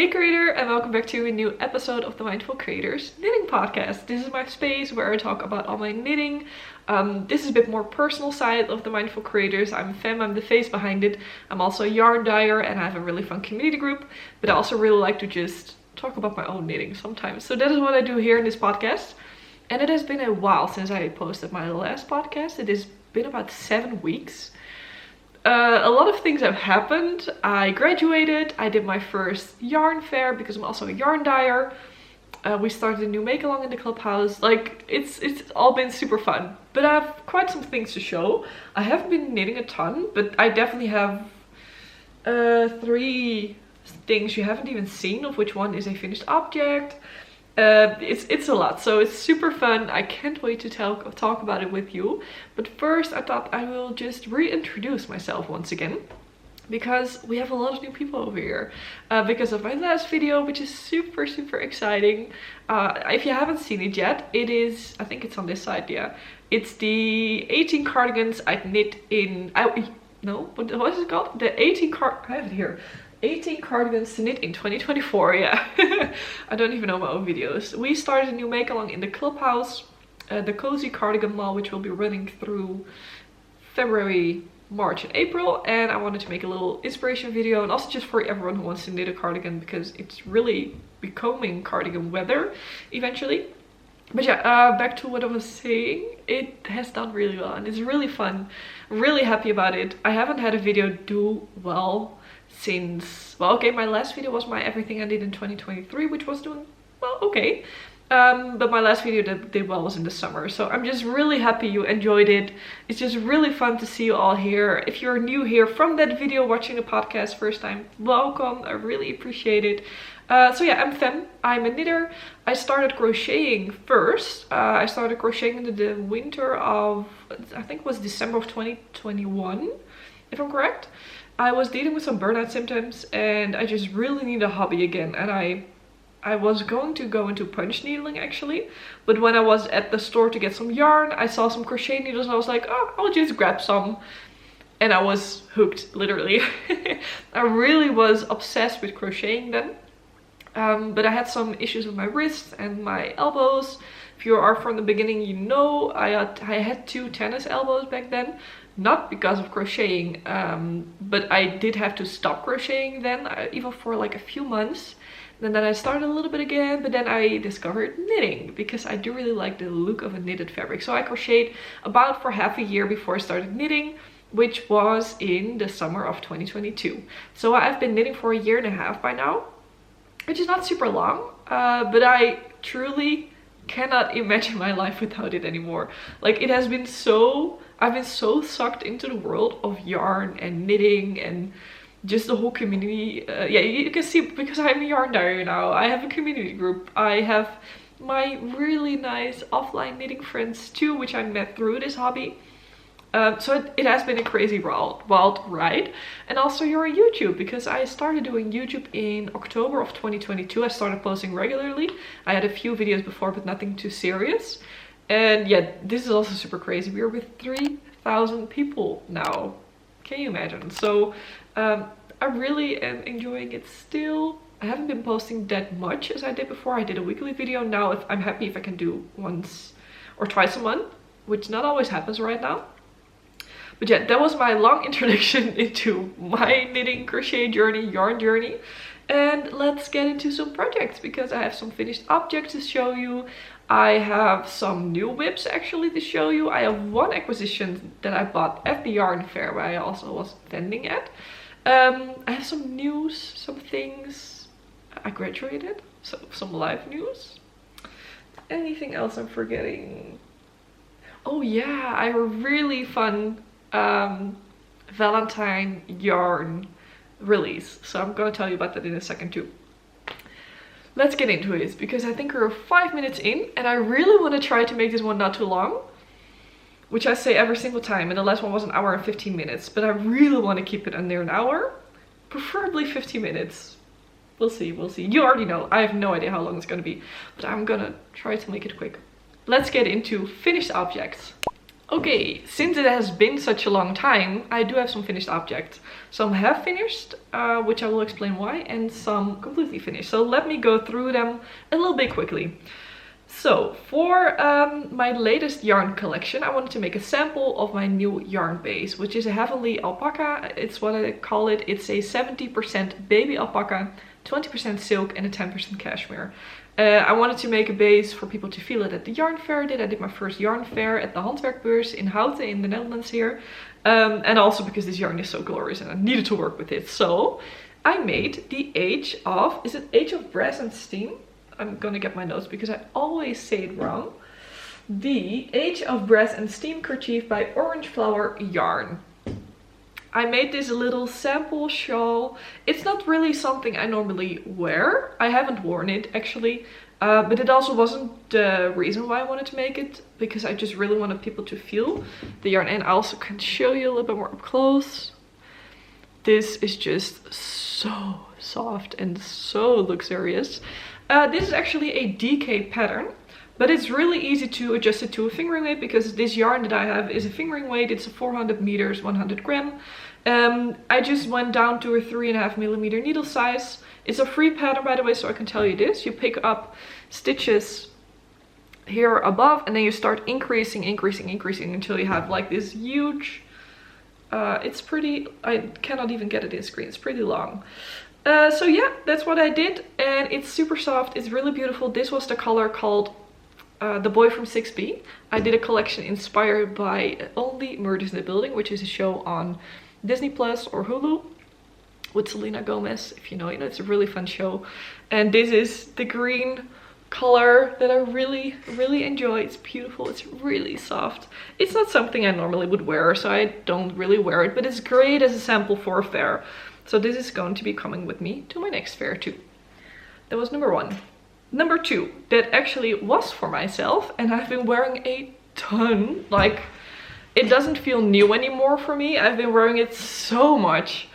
Hey creator, and welcome back to a new episode of the Mindful Creators Knitting Podcast. This is my space where I talk about all my knitting. This is a bit more personal side of the Mindful Creators. I'm a femme, I'm the face behind it. I'm also a yarn dyer and I have a really fun community group, but I also really like to just talk about my own knitting sometimes. So that is what I do here in this podcast. And it has been a while since I posted my last podcast. It has been about 7 weeks. A lot of things have happened. I graduated, I did my first yarn fair because I'm also a yarn dyer. We started a new make-along in the clubhouse. Like, it's all been super fun. But I have quite some things to show. I haven't been knitting a ton, but I definitely have 3 things you haven't even seen, of which one is a finished object. It's a lot, so it's super fun. I can't wait to talk about it with you. But first I thought I will just reintroduce myself once again, because we have a lot of new people over here because of my last video, which is super exciting. If you haven't seen it yet, it is, I think it's on this side, yeah. It's the 18 cardigans I knit in, what is it called? The 18 I have it here. 18 cardigans to knit in 2024, yeah. I don't even know my own videos. We started a new make-along in the clubhouse, the Cozy Cardigan mall, which will be running through February, March and April. And I wanted to make a little inspiration video, and also just for everyone who wants to knit a cardigan, because it's really becoming cardigan weather eventually. But yeah, back to what I was saying. It has done really well and it's really fun. Really happy about it. I haven't had a video do well since, well, okay, my last video was my everything I did in 2023, which was doing well, okay. But my last video that did well was in the summer, so I'm just really happy you enjoyed it. It's just really fun to see you all here. If you're new here from that video watching the podcast first time, welcome. I really appreciate it. So yeah, I'm Fem. I'm a knitter. I started crocheting first. I started crocheting in the winter of, I think it was December of 2021, if I'm correct. I was dealing with some burnout symptoms and I just really need a hobby again. And I was going to go into punch needling actually, but when I was at the store to get some yarn, I saw some crochet needles and I was like, oh, I'll just grab some. And I was hooked, literally. I really was obsessed with crocheting then. But I had some issues with my wrists and my elbows. If you are from the beginning, you know I had 2 tennis elbows back then. Not because of crocheting, but I did have to stop crocheting then, even for like a few months. And then I started a little bit again, but then I discovered knitting because I do really like the look of a knitted fabric. So I crocheted about for half a year before I started knitting, which was in the summer of 2022. So I've been knitting for 1.5 years by now, which is not super long, but I truly cannot imagine my life without it anymore. Like, it has been so, I've been so sucked into the world of yarn and knitting and just the whole community. Yeah, you can see, because I'm a yarn dyer now, I have a community group. I have my really nice offline knitting friends too, which I met through this hobby. So it has been a crazy wild ride. And also you're on YouTube, because I started doing YouTube in October of 2022. I started posting regularly. I had a few videos before, but nothing too serious. And yeah, this is also super crazy. We're with 3,000 people now. Can you imagine? So I really am enjoying it still. I haven't been posting that much as I did before. I did a weekly video. Now I'm happy if I can do once or twice a month, which not always happens right now. But yeah, that was my long introduction into my knitting, crochet journey, yarn journey. And let's get into some projects, because I have some finished objects to show you. I have some new whips actually to show you. I have one acquisition that I bought at the yarn fair where I also was vending at. I have some news, some things. I graduated, so some live news. Anything else I'm forgetting? Oh yeah, I have a really fun Valentine yarn release, so I'm gonna tell you about that in a second too. Let's get into it, because I think we're 5 minutes in and I really want to try to make this one not too long, which I say every single time, and the last one was 1 hour and 15 minutes, but I really want to keep it under 1 hour, preferably 50 minutes. We'll see, we'll see. You already know, I have no idea how long it's gonna be, but I'm gonna try to make it quick. Let's get into finished objects. Okay, since it has been such a long time, I do have some finished objects. Some have finished, which I will explain why, and some completely finished. So let me go through them a little bit quickly. So for my latest yarn collection, I wanted to make a sample of my new yarn base, which is a heavenly alpaca. It's what I call it. It's a 70% baby alpaca, 20% silk and a 10% cashmere. I wanted to make a base for people to feel it at the yarn fair I did my first yarn fair at the Handwerkbeurs in Houten in the Netherlands here. And also because this yarn is so glorious and I needed to work with it. So I made the Age of, is it Age of Brass and Steam? I'm gonna get my notes because I always say it wrong. The Age of Brass and Steam kerchief by Orange Flower Yarn. I made this little sample shawl. It's not really something I normally wear. I haven't worn it actually, but it also wasn't the reason why I wanted to make it, because I just really wanted people to feel the yarn. And I also can show you a little bit more up close. This is just so soft and so luxurious. This is actually a DK pattern, but it's really easy to adjust it to a fingering weight because this yarn that I have is a fingering weight. It's a 400 meters, 100 gram. I just went down to a 3.5mm needle size. It's a free pattern, by the way, so I can tell you this. You pick up stitches here above and then you start increasing until you have like this huge, it's pretty, I cannot even get it in screen. It's pretty long. So yeah, that's what I did, and it's super soft. It's really beautiful. This was the color called The Boy from 6B. I did a collection inspired by Only Murders in the Building, which is a show on Disney Plus or Hulu with Selena Gomez. If you know, it's a really fun show. And this is the green color that I really enjoy. It's beautiful. It's really soft. It's not something I normally would wear, so I don't really wear it, but it's great as a sample for a fair. So this is going to be coming with me to my next fair too. That was number one. Number two, that actually was for myself, and I've been wearing a ton. Like, it doesn't feel new anymore for me. I've been wearing it so much.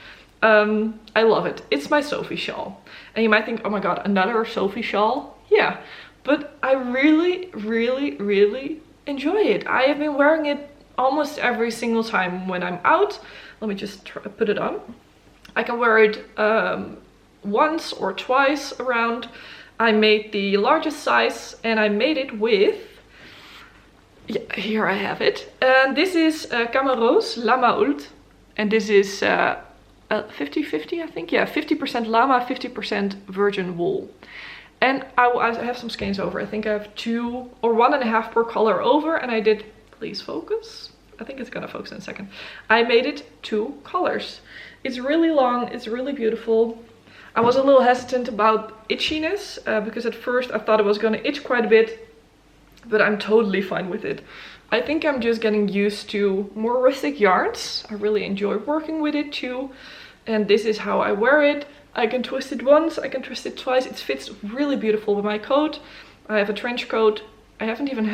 I love it. It's my Sophie shawl. And you might think, oh my god, another Sophie shawl? Yeah, but I really enjoy it. I have been wearing it almost every single time when I'm out. Let me just put it on. I can wear it once or twice around. I made the largest size and I made it with, yeah, here I have it. And this is Camarose Lama Ult. And this is 50-50, I think. Yeah, 50% Lama, 50% virgin wool. And I have some skeins over. I think I have 2 or 1.5 per color over. And I did, please focus. I think it's gonna focus in a second. I made it 2 colors. It's really long, it's really beautiful. I was a little hesitant about itchiness because at first I thought it was gonna itch quite a bit, but I'm totally fine with it. I think I'm just getting used to more rustic yarns. I really enjoy working with it too. And this is how I wear it. I can twist it once, I can twist it twice. It fits really beautiful with my coat. I have a trench coat. I haven't even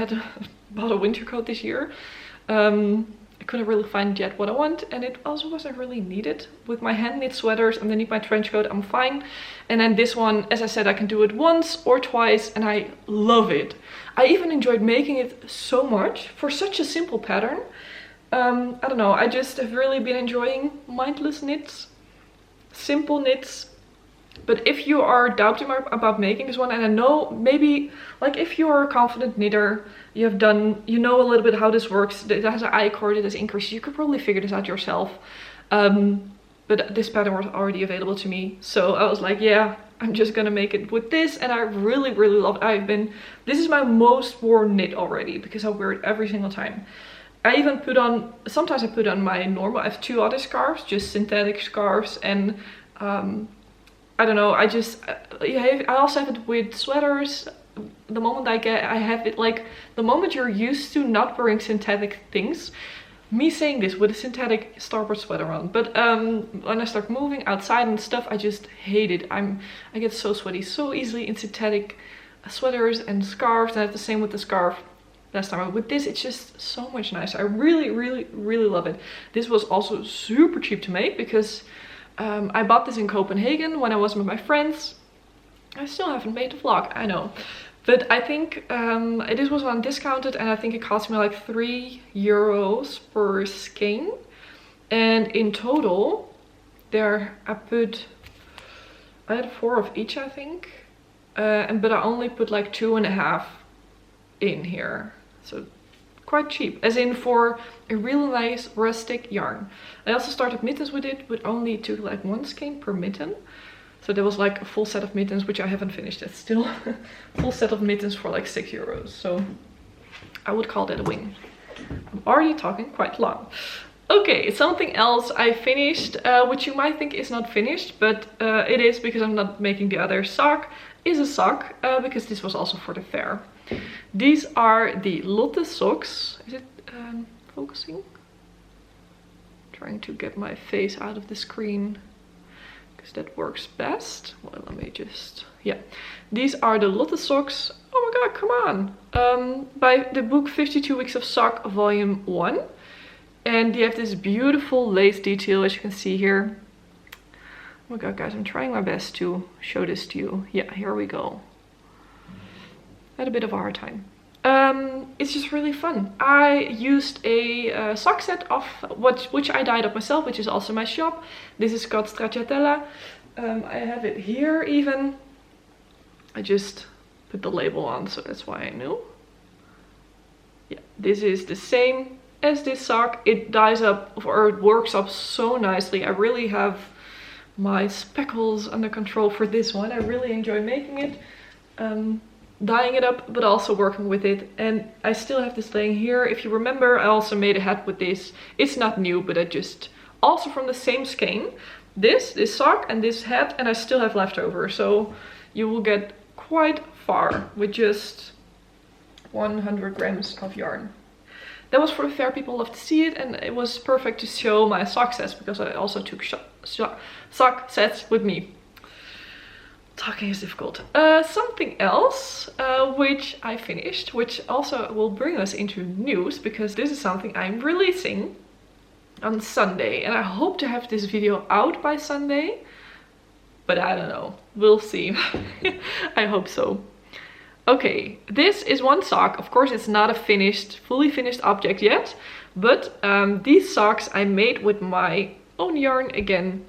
bought a winter coat this year. I couldn't really find yet what I want, and it also wasn't really needed. With my hand knit sweaters underneath my trench coat, I'm fine. And then this one, as I said, I can do it once or twice, and I love it. I even enjoyed making it so much for such a simple pattern. I don't know, I just have really been enjoying mindless knits, simple knits. But if you are doubting about making this one, and I know maybe like if you're a confident knitter, you know a little bit how this works. It has an I-cord, it has increases. You could probably figure this out yourself. But this pattern was already available to me, so I was like, yeah, I'm just gonna make it with this, and I really love it. This is my most worn knit already because I wear it every single time. I even sometimes I put on my normal. I have 2 other scarves, just synthetic scarves, and I don't know, I also have it with sweaters. The moment I have it, like the moment you're used to not wearing synthetic things, me saying this with a synthetic starboard sweater on, but when I start moving outside and stuff, I just hate it. I get so sweaty so easily in synthetic sweaters and scarves, and I have the same with the scarf last time. With this, it's just so much nicer. I really love it. This was also super cheap to make because I bought this in Copenhagen when I was with my friends. I still haven't made a vlog, I know. But I think this was on discounted, and I think it cost me like €3 per skein. And in total, there I had 4 of each, I think. But I only put like 2.5 in here. So quite cheap, as in for a really nice rustic yarn. I also started mittens with it, but only took like 1 skein per mitten. So there was like a full set of mittens, which I haven't finished yet still. Full set of mittens for like €6. So I would call that a win. I'm already talking quite long. Okay, something else I finished, which you might think is not finished, but it is because I'm not making the other sock, is a sock, because this was also for the fair. These are the Lotte socks. Is it focusing? Trying to get my face out of the screen, because that works best. Well, let me just, yeah. These are the Lotte socks. Oh my god, come on. By the book 52 Weeks of Sock, volume 1. And they have this beautiful lace detail, as you can see here. Oh my god, guys, I'm trying my best to show this to you. Yeah, here we go. I had a bit of a hard time. It's just really fun. I used a sock set of which I dyed up myself, which is also my shop. This is called Stracciatella. I have it here even. I just put the label on, so that's why I knew. Yeah, this is the same as this sock. It dyes up, or it works up so nicely. I really have my speckles under control for this one. I really enjoy making it. Dyeing it up, but also working with it. And I still have this laying here. If you remember, I also made a hat with this. It's not new, but I just, also from the same skein, this sock and this hat, and I still have leftover. So you will get quite far with just 100 grams of yarn. That was for the fair. People love to see it, and it was perfect to show my sock sets, because I also took sock sets with me. Talking is difficult. Something else which I finished, which also will bring us into news, because this is something I'm releasing on Sunday, and I hope to have this video out by Sunday, but I don't know, we'll see. I hope so. Okay, this is one sock. Of course, it's not a fully finished object yet, but these socks I made with my own yarn again.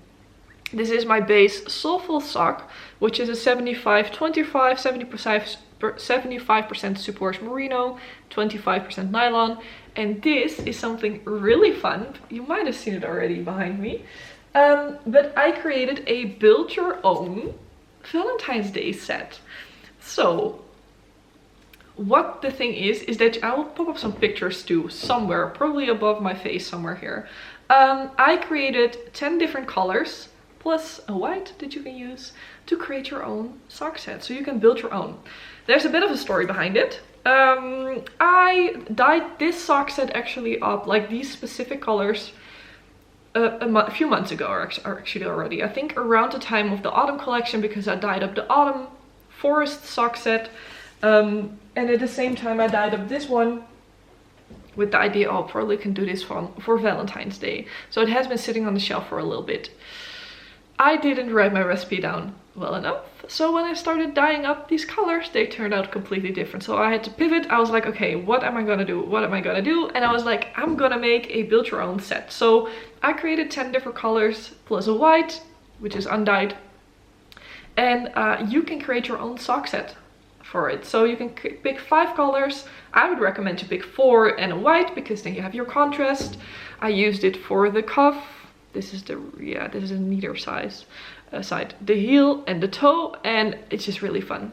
This is my base Soulful sock, which is a 75-25, 75% superwash merino, 25% nylon. And this is something really fun. You might have seen it already behind me. But I created a build your own Valentine's Day set. So what the thing is that I will pop up some pictures too somewhere, probably above my face somewhere here. I created 10 different colors plus a white that you can use to create your own sock set, so you can build your own. There's a bit of a story behind it. I dyed this sock set actually up, like these specific colors, a few months ago, or actually already. I think around the time of the autumn collection, because I dyed up the autumn forest sock set. And at the same time I dyed up this one with the idea, oh, probably can do this for Valentine's Day. So it has been sitting on the shelf for a little bit. I didn't write my recipe down well enough. So when I started dyeing up these colors, they turned out completely different. So I had to pivot. I was like, okay, what am I gonna do? What am I gonna do? And I was like, I'm gonna make a build your own set. So I created 10 different colors plus a white, which is undyed. And you can create your own sock set for it. So you can pick 5 colors. I would recommend to pick 4 and a white, because then you have your contrast. I used it for the cuff. This is the, yeah, this is a neater size side, the heel and the toe, and it's just really fun.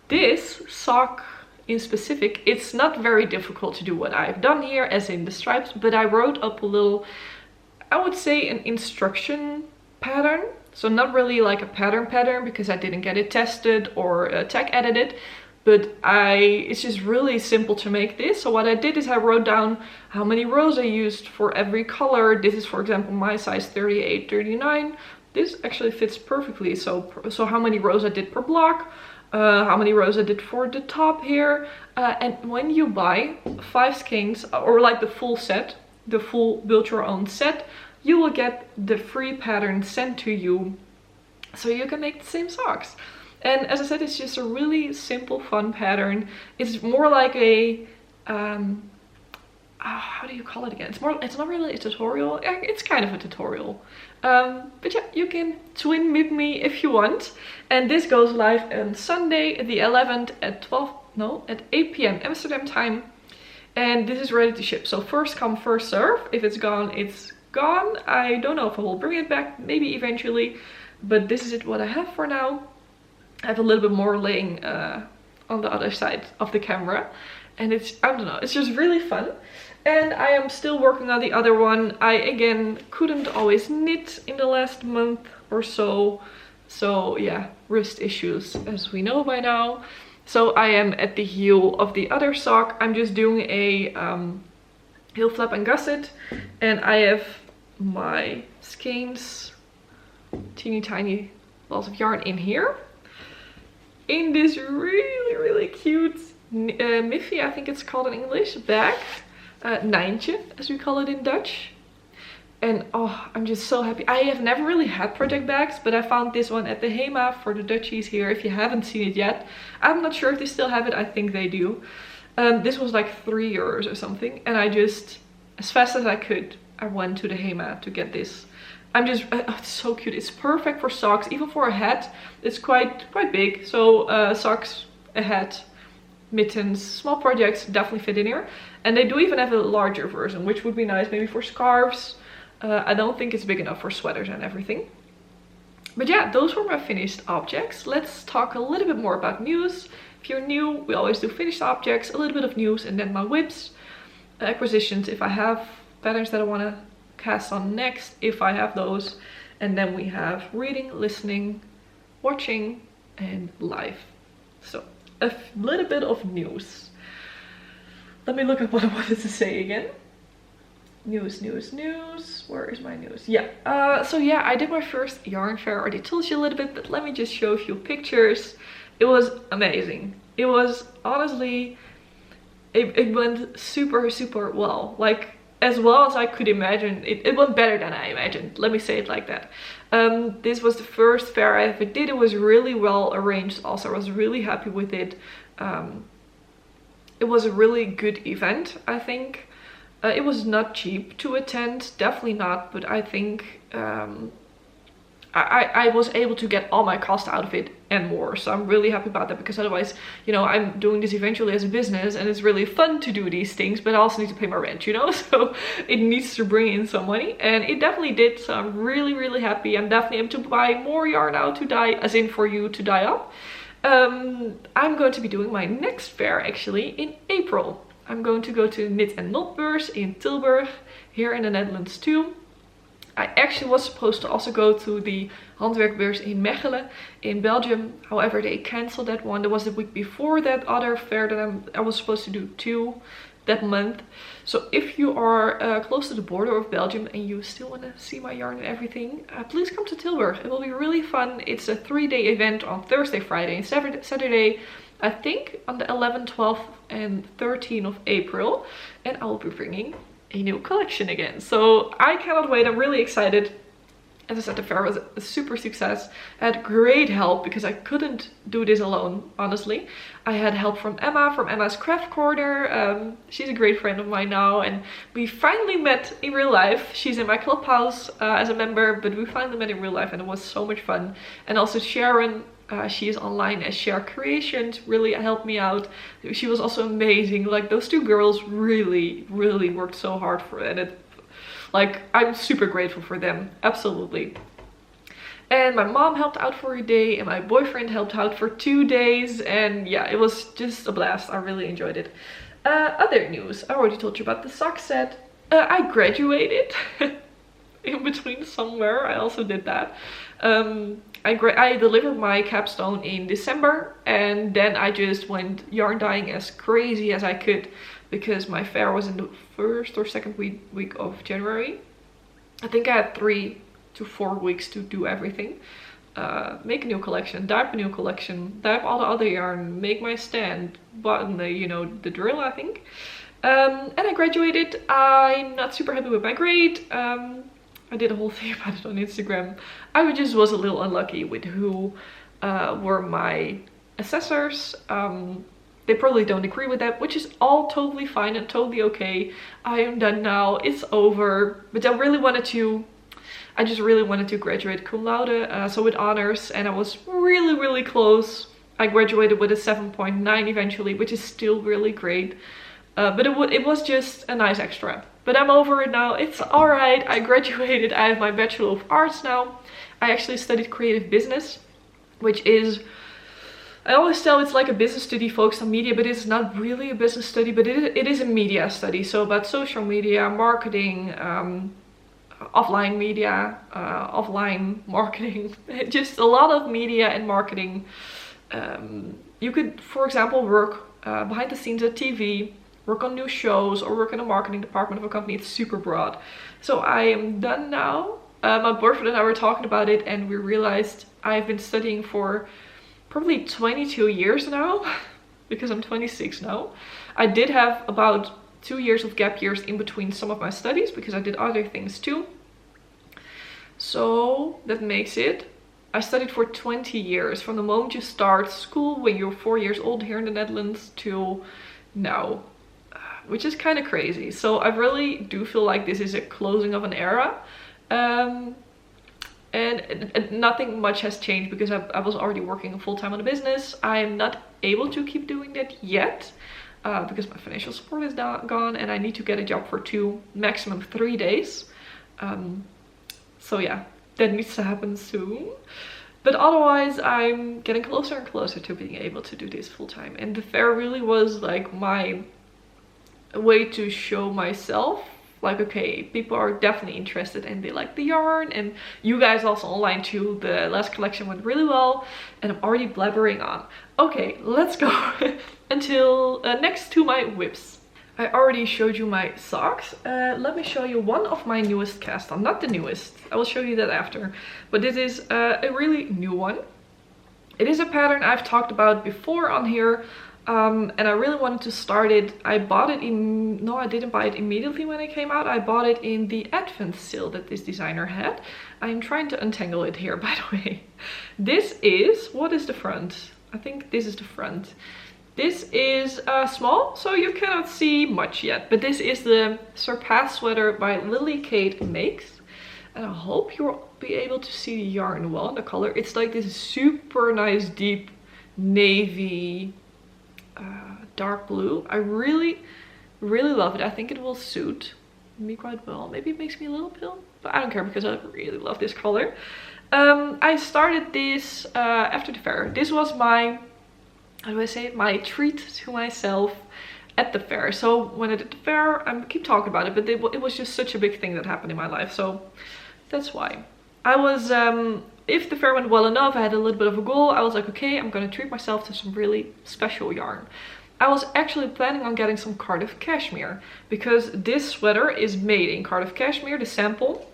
This sock in specific, it's not very difficult to do what I've done here, as in the stripes, but I wrote up a little, I would say an instruction pattern. So not really like a pattern, because I didn't get it tested or tag edited, but it's just really simple to make this. So what I did is I wrote down how many rows I used for every color. This is, for example, my size 38, 39. This actually fits perfectly. So how many rows I did per block, how many rows I did for the top here. And when you buy 5 skeins, or like the full set, the full build your own set, you will get the free pattern sent to you, so you can make the same socks. And as I said, it's just a really simple, fun pattern. It's more like a how do you call it again? It's not really a tutorial. It's kind of a tutorial. But yeah, you can twin with me if you want. And this goes live on Sunday the 11th at 8 p.m. Amsterdam time. And this is ready to ship. So first come, first serve. If it's gone, it's gone. I don't know if I will bring it back, maybe eventually. But this is what I have for now. I have a little bit more laying on the other side of the camera. And it's, I don't know, it's just really fun. And I am still working on the other one. I, again, couldn't always knit in the last month or so. So yeah, wrist issues, as we know by now. So I am at the heel of the other sock. I'm just doing a heel flap and gusset. And I have my skeins, teeny tiny balls of yarn in here. In this really, really cute Miffy, I think it's called in English, bag. Nijntje, as we call it in Dutch. And oh, I'm just so happy. I have never really had project bags, but I found this one at the Hema for the Dutchies here. If you haven't seen it yet, I'm not sure if they still have it. I think they do. This was like €3 or something. And I just, as fast as I could, I went to the Hema to get this. I'm just, it's so cute. It's perfect for socks, even for a hat. It's quite big. So socks, a hat, mittens, small projects definitely fit in here. And they do even have a larger version, which would be nice maybe for scarves. I don't think it's big enough for sweaters and everything. But yeah, those were my finished objects. Let's talk a little bit more about news. If you're new, we always do finished objects, a little bit of news, and then my whips, acquisitions if I have patterns that I want to cast on next, if I have those. And then we have reading, listening, watching, and live. So a little bit of news. Let me look at what I wanted to say again. News. Where is my news? Yeah. So yeah, I did my first yarn fair. I already told you a little bit, but let me just show a few pictures. It was amazing. It was honestly, it went super well. Like as well as I could imagine. It went better than I imagined. Let me say it like that. This was the first fair I ever did. It was really well arranged. Also, I was really happy with it. It was a really good event, I think. It was not cheap to attend, definitely not, but I think I was able to get all my cost out of it and more. So I'm really happy about that, because otherwise, you know, I'm doing this eventually as a business and it's really fun to do these things, but I also need to pay my rent, you know, so it needs to bring in some money, and it definitely did. So I'm really happy. I'm definitely able to buy more yarn out to dye, as in for you to dye up. I'm going to be doing my next fair actually in April. I'm going to go to Knit and Knotbeurs in Tilburg, here in the Netherlands too. I actually was supposed to also go to the Handwerkbeurs in Mechelen in Belgium. However, they cancelled that one. That was the week before that other fair that I was supposed to do too that month. So if you are close to the border of Belgium and you still want to see my yarn and everything, please come to Tilburg. It will be really fun. It's a 3-day event on Thursday, Friday and Saturday. I think on the 11th, 12th and 13th of April. And I will be bringing a new collection again. So I cannot wait. I'm really excited. As I said, the fair was a super success. I had great help because I couldn't do this alone, honestly. I had help from Emma's Craft Corner. She's a great friend of mine now, and we finally met in real life. She's in my clubhouse as a member, but we finally met in real life and it was so much fun. And also Sharon, she is online as Share Creations, really helped me out. She was also amazing. Like, those two girls really worked so hard for it. And it, like, I'm super grateful for them, absolutely. And my mom helped out for a day and my boyfriend helped out for 2 days. And yeah, it was just a blast. I really enjoyed it. Other news, I already told you about the sock set. I graduated in between somewhere. I also did that. I delivered my capstone in December, and then I just went yarn dyeing as crazy as I could, because my fair was in the 1st or 2nd week of January. I think I had 3 to 4 weeks to do everything. Make a new collection, dye up a new collection, dye up all the other yarn, make my stand, button the, you know, the drill, I think. And I graduated. I'm not super happy with my grade. I did a whole thing about it on Instagram. I just was a little unlucky with who were my assessors. They probably don't agree with that, which is all totally fine and totally okay. I am done now, it's over. But I just really wanted to graduate cum laude, so with honors, and I was really close. I graduated with a 7.9 eventually, which is still really great. But it was just a nice extra. But I'm over it now, it's alright. I graduated, I have my Bachelor of Arts now. I actually studied creative business, which is, I always tell it's like a business study focused on media, but it's not really a business study, but it is a media study. So about social media, marketing, offline media, offline marketing, just a lot of media and marketing. You could, for example, work behind the scenes at TV, work on new shows, or work in the marketing department of a company. It's super broad. So I am done now. My boyfriend and I were talking about it, and we realized I've been studying for probably 22 years now, because I'm 26 now. I did have about 2 years of gap years in between some of my studies, because I did other things too. So that makes it, I studied for 20 years, from the moment you start school when you're 4 years old here in the Netherlands to now, which is kind of crazy. So I really do feel like this is a closing of an era. And nothing much has changed, because I was already working full-time on a business. I am not able to keep doing that yet, because my financial support is gone, and I need to get a job for 2, maximum 3 days. So yeah, that needs to happen soon. But otherwise, I'm getting closer and closer to being able to do this full-time. And the fair really was like my way to show myself, like, okay, people are definitely interested and they like the yarn, and you guys also online too. The last collection went really well, and I'm already blabbering on. Okay, let's go until next to my whips. I already showed you my socks. Let me show you one of my newest cast on. Not the newest, I will show you that after, but this is a really new one. It is a pattern I've talked about before on here. And I really wanted to start it. I bought it in, no, I didn't buy it immediately when it came out. I bought it in the Advent sale that this designer had. I'm trying to untangle it here, by the way. This is, what is the front? I think this is the front. This is small, so you cannot see much yet. But this is the Surpass sweater by Lily Kate Makes. And I hope you'll be able to see the yarn well in the color. It's like this super nice deep navy, dark blue. I really love it. I think it will suit me quite well. Maybe it makes me a little pale, but I don't care, because I really love this color. I started this after the fair. This was my, how do I say it, my treat to myself at the fair. So when I did the fair, I keep talking about it, but it was just such a big thing that happened in my life, so that's why. I was, if the fair went well enough, I had a little bit of a goal. I was like, okay, I'm gonna treat myself to some really special yarn. I was actually planning on getting some Cardiff cashmere, because this sweater is made in Cardiff cashmere, the sample.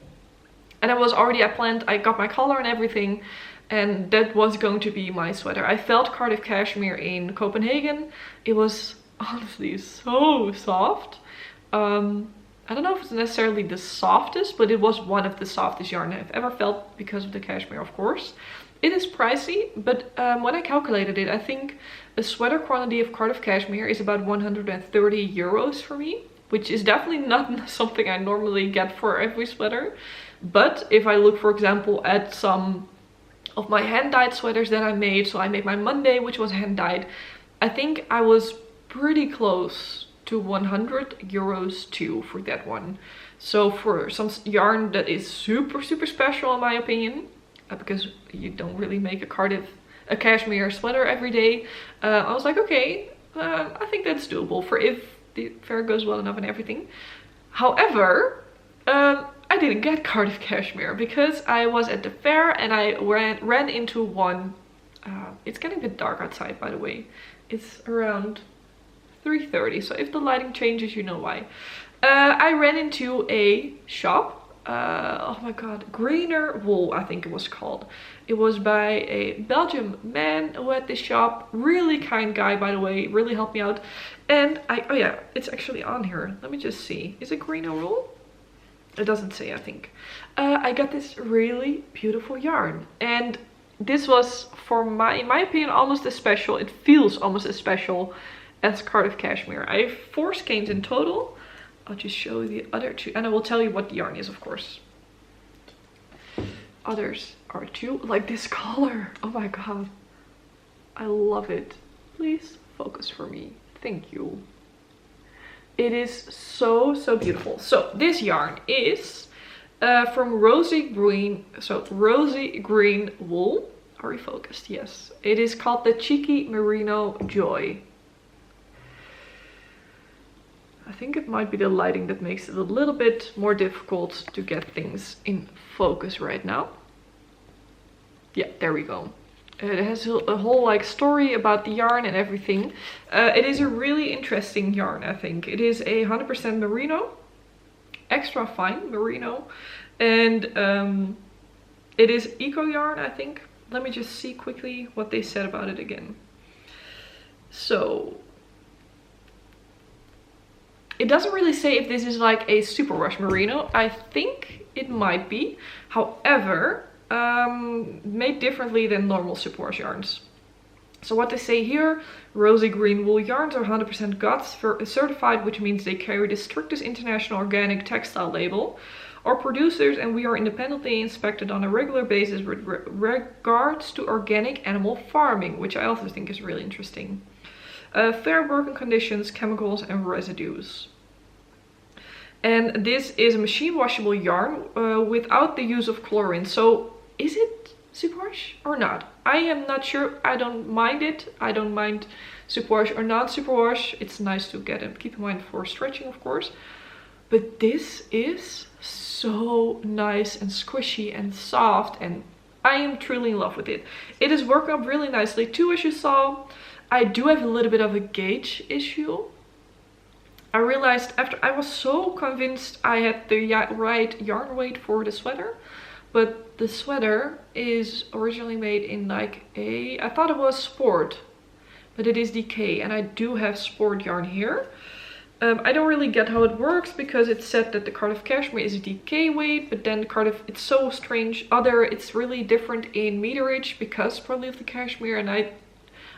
And I got my color and everything, and that was going to be my sweater. I felt Cardiff cashmere in Copenhagen. It was honestly so soft. I don't know if it's necessarily the softest, but it was one of the softest yarn I've ever felt, because of the cashmere, of course. It is pricey, but when I calculated it, I think a sweater quantity of Cardiff cashmere is about 130 euros for me, which is definitely not something I normally get for every sweater. But if I look, for example, at some of my hand-dyed sweaters that I made, so I made my Monday, which was hand-dyed, I think I was pretty close to 100 euros too for that one. So for some yarn that is super special in my opinion, because you don't really make a cashmere sweater every day, I was like, okay, I think that's doable for if the fair goes well enough and everything. However, I didn't get Cardiff cashmere, because I was at the fair and I ran into one. It's getting a bit dark outside, by the way. It's around 3:30, so if the lighting changes, you know why. I ran into a shop. Oh my god, Greener Wool, I think it was called. It was by a Belgian man who had this shop. Really kind guy, by the way, really helped me out. And oh yeah, it's actually on here. Let me just see. Is it Greener Wool? It doesn't say, I think. I got this really beautiful yarn, and this was, in my opinion, almost as special. It feels almost as special as Cardiff Cashmere. I have 4 skeins in total. I'll just show you the other 2, and I will tell you what the yarn is, of course. Others are 2, like this color. Oh my god, I love it. Please focus for me. Thank you. It is so beautiful. So this yarn is from Rosy Green. So Rosy Green wool. Are we focused? Yes. It is called the Cheeky Merino Joy. I think it might be the lighting that makes it a little bit more difficult to get things in focus right now. Yeah, there we go. It has a whole like story about the yarn and everything. It is a really interesting yarn, I think. It is a 100% merino, extra fine merino, and it is eco yarn, I think. Let me just see quickly what they said about it again. So it doesn't really say if this is like a superwash merino. I think it might be. However, made differently than normal superwash yarns. So what they say here, Rosy Green wool yarns are 100% GOTS certified, which means they carry the strictest international organic textile label. Our producers and we are independently inspected on a regular basis with regards to organic animal farming, which I also think is really interesting. Fair working conditions, chemicals and residues. And this is a machine washable yarn without the use of chlorine. So is it superwash or not? I am not sure. I don't mind it. I don't mind superwash or not superwash. It's nice to get it. Keep in mind for stretching, of course. But this is so nice and squishy and soft, and I am truly in love with it. It is working up really nicely too, as you saw. I do have a little bit of a gauge issue. I realized after I was so convinced I had the right yarn weight for the sweater, but the sweater is originally made in like I thought it was sport, but it is DK, and I do have sport yarn here. I don't really get how it works because it said that the Cardiff Cashmere is a DK weight, but then Cardiff, it's so strange. It's really different in meterage because probably of the cashmere, and I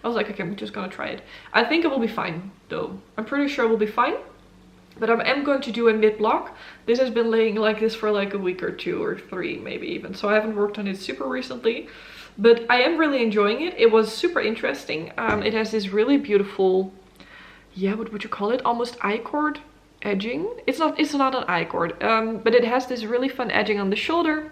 was like, okay, I'm just gonna try it. I think it will be fine though. I'm pretty sure it will be fine. But I am going to do a mid-block. This has been laying like this for like a week or 2 or 3 maybe even. So I haven't worked on it super recently. But I am really enjoying it. It was super interesting. It has this really beautiful, yeah, what would you call it? Almost I-cord edging. It's not an I-cord. But it has this really fun edging on the shoulder.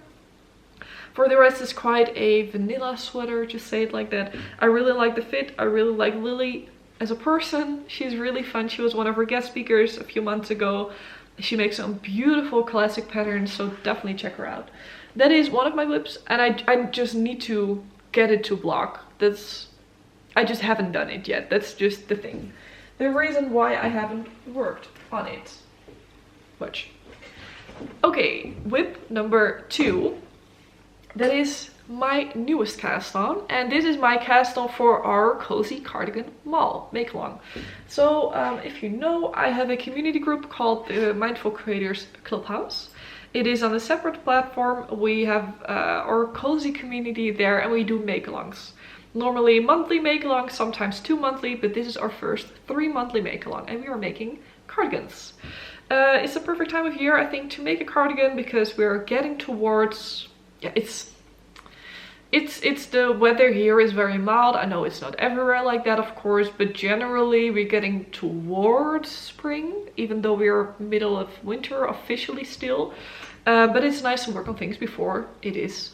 For the rest, it's quite a vanilla sweater, just say it like that. I really like the fit. I really like Lily as a person. She's really fun. She was one of our guest speakers a few months ago. She makes some beautiful classic patterns, so definitely check her out. That is one of my whips, and I just need to get it to block. I just haven't done it yet. That's just the thing. The reason why I haven't worked on it much. Okay, whip number 2. That is my newest cast on, and this is my cast on for our Cozy Cardigan make along. So if you know, I have a community group called the Mindful Creators Clubhouse. It is on a separate platform. We have our cozy community there, and we do make-alongs. Normally monthly make-alongs, sometimes 2 monthly, but this is our first 3 monthly make-along, and we are making cardigans. It's a perfect time of year, I think, to make a cardigan because we're getting towards, yeah, it's the weather here is very mild. I know it's not everywhere like that, of course, but generally we're getting towards spring, even though we're middle of winter officially still. But it's nice to work on things before it is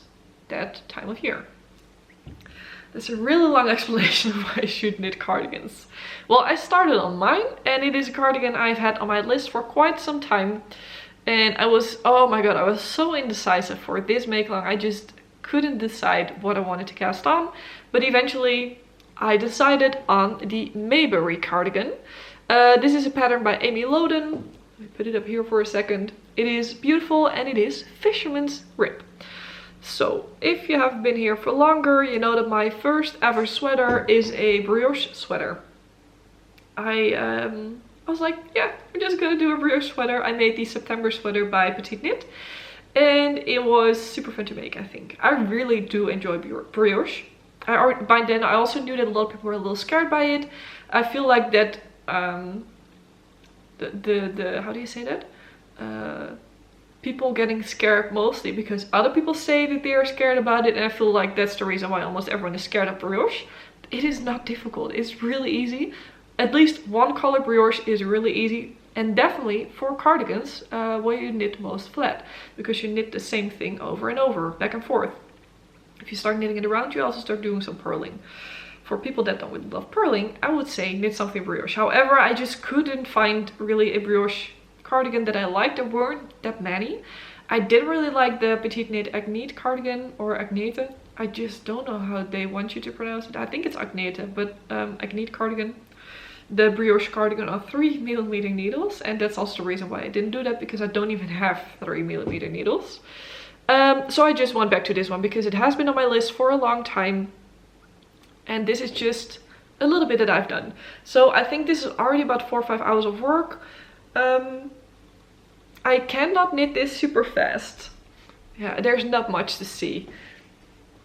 that time of year. That's a really long explanation of why I should knit cardigans. Well, I started on mine, and it is a cardigan I've had on my list for quite some time. And I was, oh my god, I was so indecisive for this make-along. I just couldn't decide what I wanted to cast on, but eventually I decided on the Maybury Cardigan. This is a pattern by Amy Loden. Let me put it up here for a second. It is beautiful, and it is fisherman's rib. So if you have been here for longer, you know that my first ever sweater is a brioche sweater. I was like, yeah, I'm just gonna do a brioche sweater. I made the September sweater by Petite Knit. and it was super fun to make, I think. I really do enjoy brioche. By then I also knew that a lot of people were a little scared by it. I feel like that the how do you say that? People getting scared mostly because other people say that they are scared about it, and I feel like that's the reason why almost everyone is scared of brioche. It is not difficult, it's really easy. At least one color brioche is really easy, and definitely for cardigans where you knit most flat, because you knit the same thing over and over, back and forth. If you start knitting it around, you also start doing some purling. For people that don't really love purling, I would say knit something brioche. However, I just couldn't find really a brioche cardigan that I liked. There weren't that many. I did really like the Petite Knit Agnete cardigan, or Agnete. I just don't know how they want you to pronounce it. I think it's Agnete, but Agnete cardigan. The brioche cardigan on 3mm needles, and that's also the reason why I didn't do that, because I don't even have 3mm needles. So I just went back to this one because it has been on my list for a long time, and this is just a little bit that I've done. So I think this is already about 4 or 5 hours of work. I cannot knit this super fast. Yeah, there's not much to see.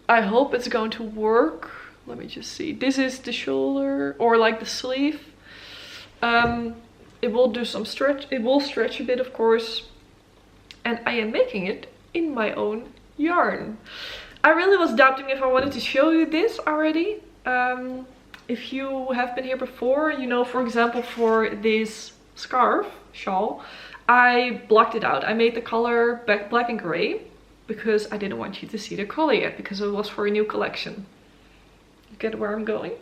I hope it's going to work. Let me just see. This is the shoulder, or like the sleeve. It will do some stretch. It will stretch a bit, of course. And I am making it in my own yarn. I really was doubting if I wanted to show you this already. If you have been here before, you know, for example, for this shawl, I blocked it out. I made the color black and gray because I didn't want you to see the color yet, because it was for a new collection. You get where I'm going?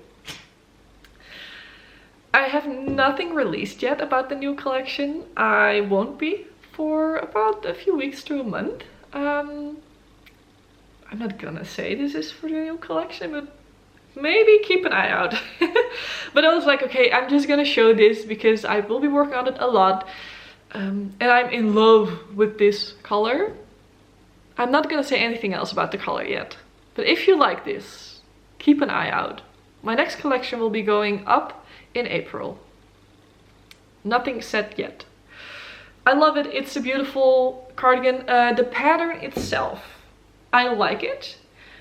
I have nothing released yet about the new collection. I won't be for about a few weeks to a month. I'm not gonna say this is for the new collection, but maybe keep an eye out. But I was like, okay, I'm just gonna show this because I will be working on it a lot. And I'm in love with this color. I'm not gonna say anything else about the color yet. But if you like this, keep an eye out. My next collection will be going up in April. Nothing set yet. I love it. It's a beautiful cardigan. The pattern itself, I like it.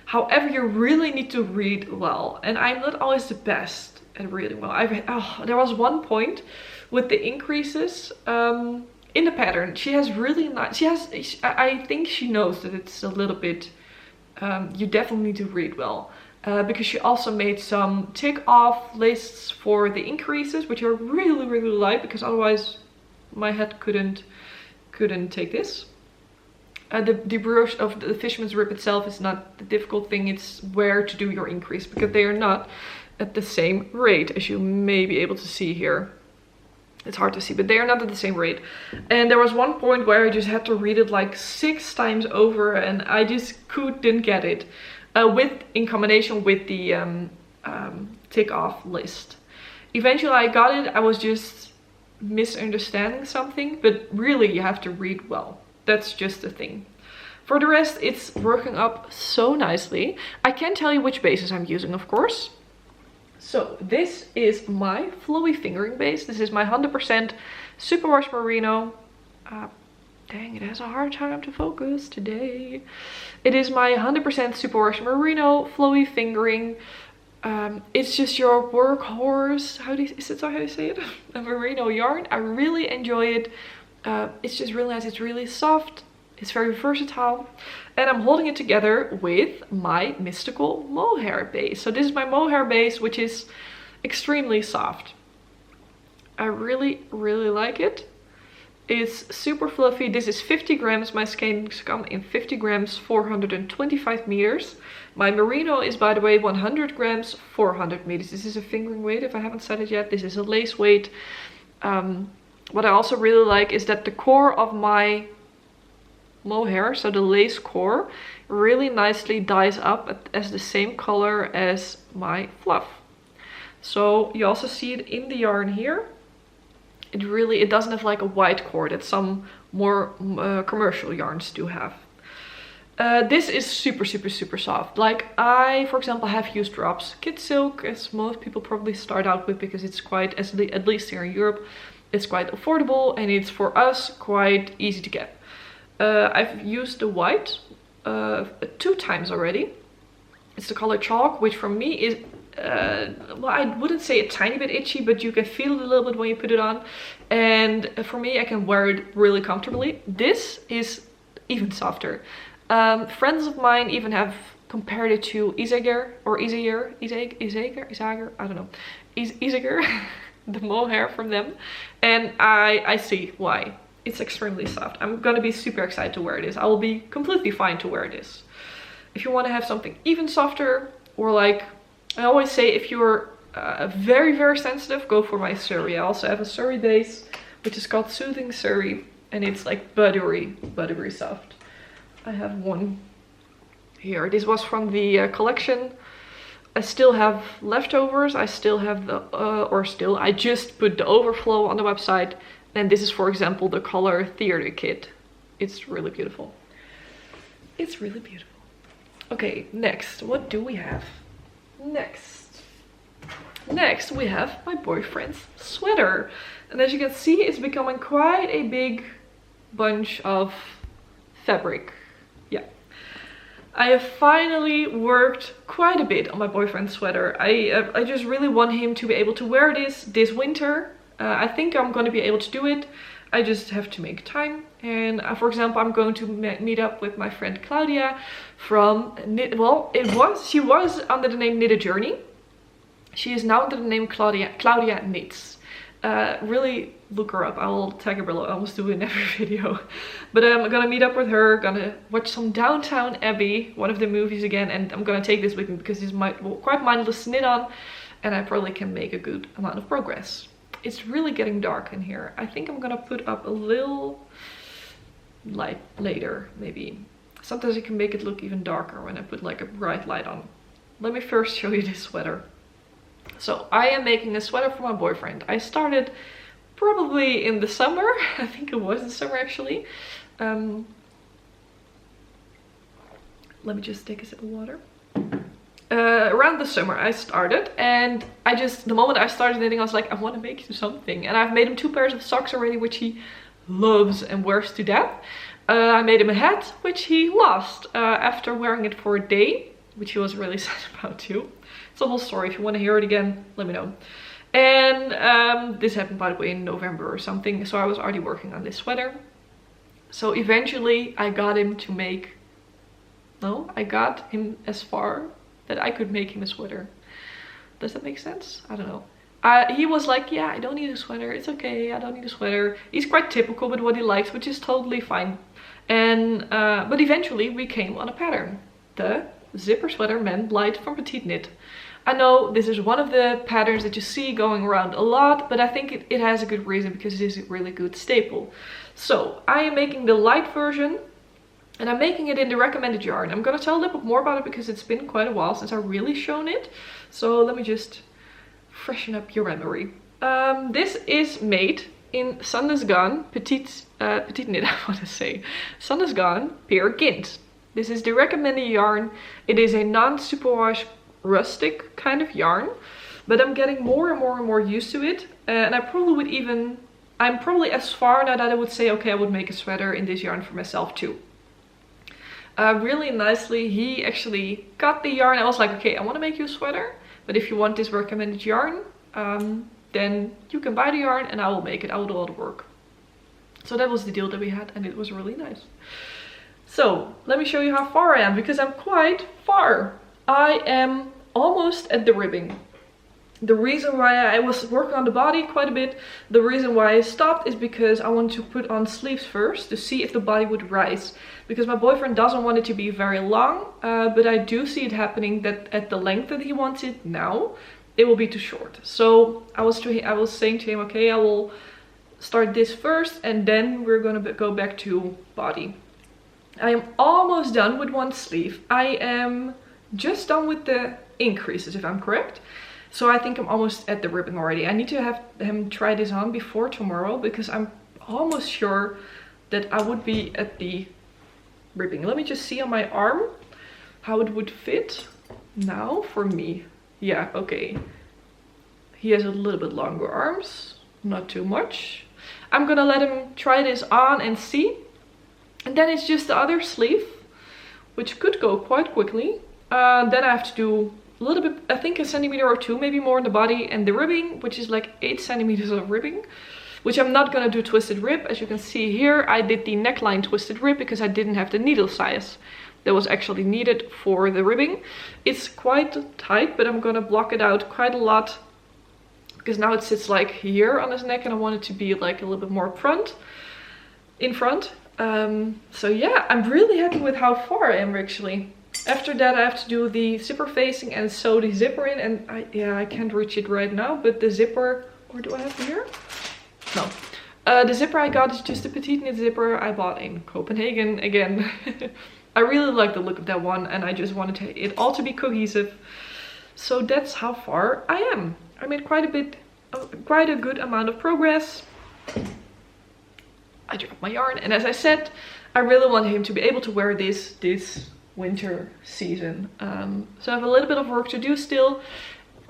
However, you really need to read well, and I'm not always the best at reading well. There was one point with the increases in the pattern. She has really nice. I think she knows that it's a little bit. You definitely need to read well, because she also made some tick off lists for the increases, which I really like, because otherwise my head couldn't take this. The brioche of the fisherman's rib itself is not the difficult thing. It's where to do your increase, because they are not at the same rate, as you may be able to see here. It's hard to see, but they are not at the same rate. And there was one point where I just had to read it like 6 times over, and I just didn't get it. In combination with the tick off list. Eventually I got it. I was just misunderstanding something, but really you have to read well. That's just the thing. For the rest, it's working up so nicely. I can't tell you which bases I'm using, of course. So this is my flowy fingering base. This is my 100% superwash merino. Dang, it has a hard time to focus today. It is my 100% superwash merino flowy fingering. It's just your workhorse. Is that how you say it? A merino yarn. I really enjoy it. It's just really nice. It's really soft. It's very versatile. And I'm holding it together with my mystical mohair base. So this is my mohair base, which is extremely soft. I really like it. It's super fluffy. This is 50 grams. My skeins come in 50 grams, 425 meters. My merino is, by the way, 100 grams, 400 meters. This is a fingering weight, if I haven't said it yet. This is a lace weight. What I also really like is that the core of my mohair, so the lace core, really nicely dyes up as the same color as my fluff. So you also see it in the yarn here. It doesn't have like a white core that some more commercial yarns do have. This is super soft. Like I, for example, have used drops kid silk, as most people probably start out with, because it's quite, at least here in Europe, it's quite affordable, and it's for us quite easy to get. I've used the white 2 times already. It's the color chalk, which for me is, well, I wouldn't say a tiny bit itchy, but you can feel it a little bit when you put it on. And for me, I can wear it really comfortably. This is even softer. Friends of mine even have compared it to Isager, I don't know, Isager, the mohair from them. And I see why. It's extremely soft. I'm gonna be super excited to wear this. I will be completely fine to wear this. If you want to have something even softer, or like I always say, if you're very, very sensitive, go for my Surrey. I also have a Surrey base, which is called Soothing Surrey, and it's like buttery soft. I have one here. This was from the collection. I still have leftovers. I still have the, I just put the overflow on the website. And this is, for example, the color Theater Kit. It's really beautiful. It's really beautiful. Okay, next, what do we have? Next we have my boyfriend's sweater. And as you can see, it's becoming quite a big bunch of fabric. Yeah. I have finally worked quite a bit on my boyfriend's sweater. I just really want him to be able to wear this winter. I think I'm going to be able to do it. I just have to make time. And for example, I'm going to meet up with my friend Claudia from she was under the name Knit a Journey. She is now under the name Claudia Knits. Really look her up. I will tag her below. I almost do it in every video. But I'm gonna meet up with her, gonna watch some Downton Abbey, one of the movies again, and I'm gonna take this with me because it's quite mindless to knit on, and I probably can make a good amount of progress. It's really getting dark in here. I think I'm gonna put up a little light later, maybe. Sometimes I can make it look even darker when I put like a bright light on. Let me first show you this sweater. So I am making a sweater for my boyfriend. I started probably in the summer. I think it was in summer actually. Let me just take a sip of water. Around the summer I started, and the moment I started knitting I was like, I want to make him something. And I've made him 2 pairs of socks already, which he loves and wears to death. I made him a hat, which he lost after wearing it for a day, which he was really sad about too. It's a whole story. If you want to hear it again, let me know. And this happened, by the way, in November or something, so I was already working on this sweater. So eventually I got him to make, I got him as far that I could make him a sweater. Does that make sense? I don't know. He was like, yeah, I don't need a sweater. It's okay, I don't need a sweater. He's quite typical with what he likes, which is totally fine. And but eventually we came on a pattern. The zipper sweater Men Light from Petite Knit. I know this is one of the patterns that you see going around a lot, but I think it has a good reason because it is a really good staple. So I am making the light version, and I'm making it in the recommended yarn. I'm going to tell a little bit more about it because it's been quite a while since I've really shown it. So let me just freshen up your memory. This is made in Sun is Gone Petite Knit, I want to say. Sun is Gone Pear Gint. This is the recommended yarn. It is a non-superwash rustic kind of yarn, but I'm getting more and more used to it. And I'm probably as far now that I would say, okay, I would make a sweater in this yarn for myself too. Really nicely, he actually got the yarn. I was like, okay, I want to make you a sweater, but if you want this recommended yarn, then you can buy the yarn and I will make it. I will do all the work. So that was the deal that we had, and it was really nice. So let me show you how far I am, because I'm quite far. I am almost at the ribbing. The reason why I was working on the body quite a bit, the reason why I stopped is because I wanted to put on sleeves first to see if the body would rise. Because my boyfriend doesn't want it to be very long, but I do see it happening that at the length that he wants it now, it will be too short. So I was saying to him, okay, I will start this first and then we're gonna go back to body. I am almost done with one sleeve. I am just done with the increases, if I'm correct. So I think I'm almost at the ribbing already. I need to have him try this on before tomorrow, because I'm almost sure that I would be at the ribbing. Let me just see on my arm how it would fit now for me. Yeah, okay. He has a little bit longer arms, not too much. I'm gonna let him try this on and see. And then it's just the other sleeve, which could go quite quickly. Then I have to do a little bit, I think a centimeter or two, maybe more in the body, and the ribbing, which is like 8 centimeters of ribbing, which I'm not gonna do twisted rib. As you can see here, I did the neckline twisted rib because I didn't have the needle size that was actually needed for the ribbing. It's quite tight, but I'm gonna block it out quite a lot because now it sits like here on his neck and I want it to be like a little bit more in front. So yeah, I'm really happy with how far I am actually. After that I have to do the zipper facing and sew the zipper in, and I can't reach it right now, but the zipper, or do I have it here? No. The zipper I got is just a petite knit zipper I bought in Copenhagen again. I really like the look of that one and I just wanted it all to be cohesive. So that's how far I am. I made quite a good amount of progress. I dropped my yarn, and as I said, I really want him to be able to wear this winter season. So I have a little bit of work to do still.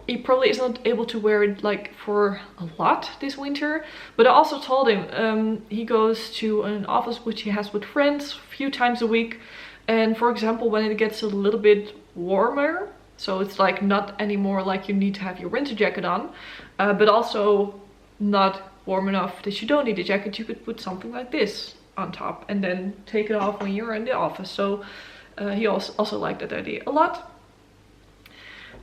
He probably is not able to wear it like for a lot this winter, but I also told him he goes to an office which he has with friends a few times a week, and for example when it gets a little bit warmer, so it's like not anymore like you need to have your winter jacket on, but also not warm enough that you don't need a jacket, you could put something like this on top and then take it off when you're in the office. So he also liked that idea a lot.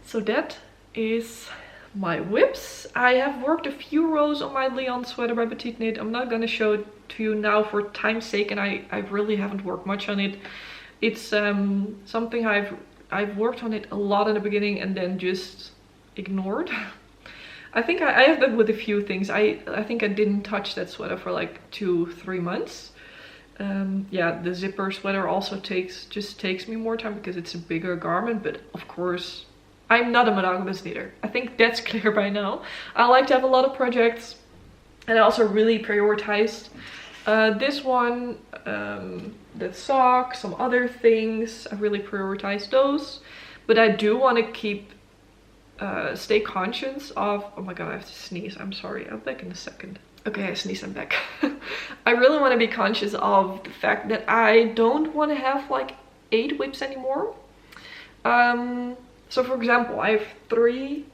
So that is my whips. I have worked a few rows on my Leon sweater by Petite Knit. I'm not gonna show it to you now for time's sake, and I really haven't worked much on it. It's something I've worked on it a lot in the beginning and then just ignored. I think I have that with a few things. I think I didn't touch that sweater for like 2-3 months. Yeah, the zipper sweater also takes me more time because it's a bigger garment, but of course I'm not a monogamous knitter. I think that's clear by now. I like to have a lot of projects, and I also really prioritized this one, the sock, some other things. I really prioritized those, but I do want to stay conscious of, oh my god, I have to sneeze, I'm sorry, I'm back in a second. Okay, I sneezed, I'm back. I really want to be conscious of the fact that I don't want to have like 8 whips anymore. So for example, I have 3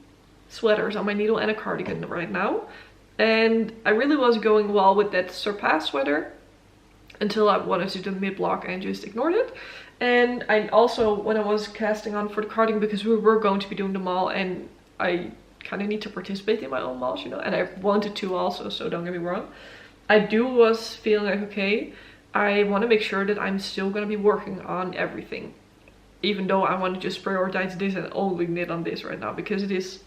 sweaters on my needle and a cardigan right now, and I really was going well with that Surpass sweater until I wanted to do mid-block and just ignored it. And I also, when I was casting on for the cardigan, because we were going to be doing the mall and I kind of need to participate in my own malls, you know, and I wanted to also, so don't get me wrong. I was feeling like, okay, I want to make sure that I'm still going to be working on everything, even though I want to just prioritize this and only knit on this right now, because it is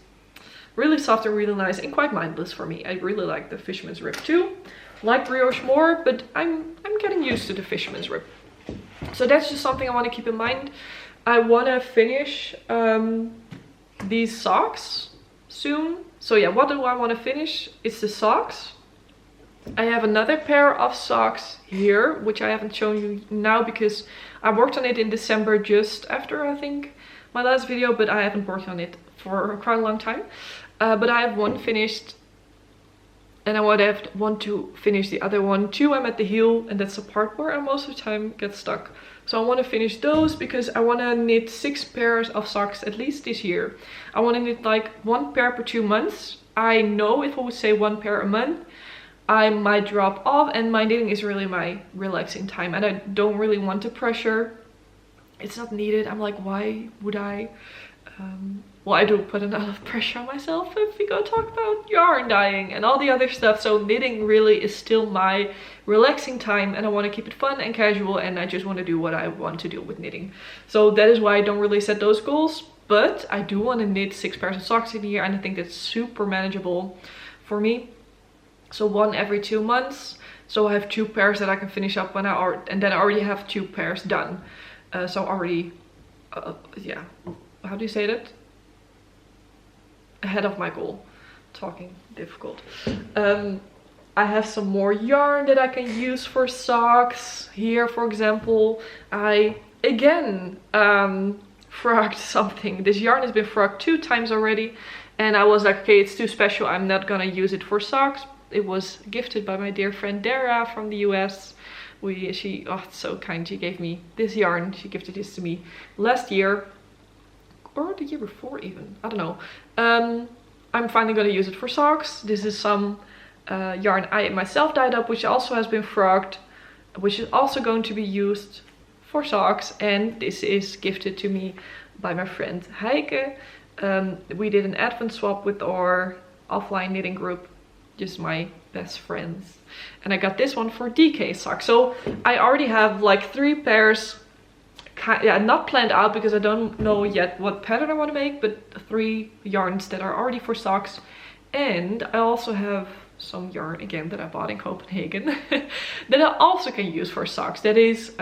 really soft and really nice and quite mindless for me. I really like the fisherman's rib too. Like brioche more, but I'm getting used to the fisherman's rib. So that's just something I want to keep in mind. I want to finish these socks soon. So yeah, what do I want to finish? It's the socks. I have another pair of socks here, which I haven't shown you now because I worked on it in December, just after I think my last video, but I haven't worked on it for quite a long time. But I have one finished, and I want to finish the other one too. I'm at the heel, and that's the part where I most of the time get stuck. So I want to finish those because I want to knit 6 pairs of socks at least this year. I want to knit like 1 pair per 2 months. I know if I would say 1 pair a month, I might drop off, and my knitting is really my relaxing time, and I don't really want to pressure. It's not needed. I'm like, why would I? Well, I do put a lot of pressure on myself if we go talk about yarn dyeing and all the other stuff. So knitting really is still my relaxing time, and I want to keep it fun and casual, and I just want to do what I want to do with knitting. So that is why I don't really set those goals, but I do want to knit 6 pairs of socks in a year, and I think that's super manageable for me. So 1 every 2 months. So I have 2 pairs that I can finish up when and then I already have 2 pairs done. So already, yeah, how do you say that? Ahead of my goal. Talking difficult. I have some more yarn that I can use for socks. Here, for example, I again frogged something. This yarn has been frogged 2 times already, and I was like, okay, it's too special, I'm not gonna use it for socks. It was gifted by my dear friend Dara from the US It's so kind. She gave me this yarn. She gifted this to me last year. Or the year before even. I don't know. I'm finally going to use it for socks. This is some yarn I myself dyed up, which also has been frogged, which is also going to be used for socks. And this is gifted to me by my friend Heike. We did an advent swap with our offline knitting group, just my best friends. And I got this one for DK socks. So I already have like 3 pairs, not planned out because I don't know yet what pattern I want to make, but 3 yarns that are already for socks. And I also have some yarn again that I bought in Copenhagen that I also can use for socks. That is,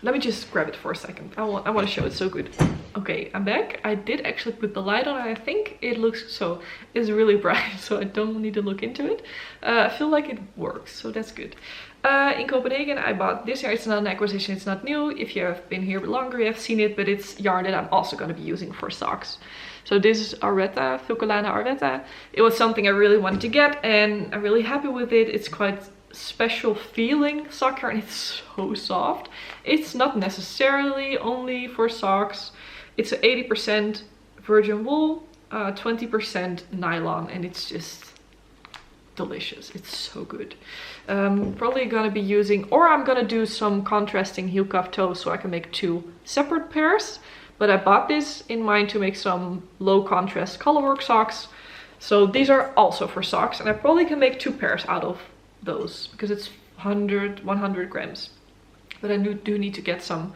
let me just grab it for a second. I want to show it, so good. Okay, I'm back. I did actually put the light on. I think it looks so. It's really bright, so I don't need to look into it. I feel like it works, so that's good. In Copenhagen, I bought this yarn. It's not an acquisition. It's not new. If you have been here longer, you have seen it, but it's yarn that I'm also going to be using for socks. So this is Arvetta, Fulcolana Arvetta. It was something I really wanted to get, and I'm really happy with it. It's quite special feeling sock yarn. It's so soft. It's not necessarily only for socks. It's 80% virgin wool, 20% nylon, and it's just delicious. It's so good. Probably gonna be using, or I'm gonna do some contrasting heel cuff toes so I can make 2 separate pairs. But I bought this in mind to make some low contrast colorwork socks. So these are also for socks, and I probably can make 2 pairs out of those because it's 100 grams. But I do need to get some,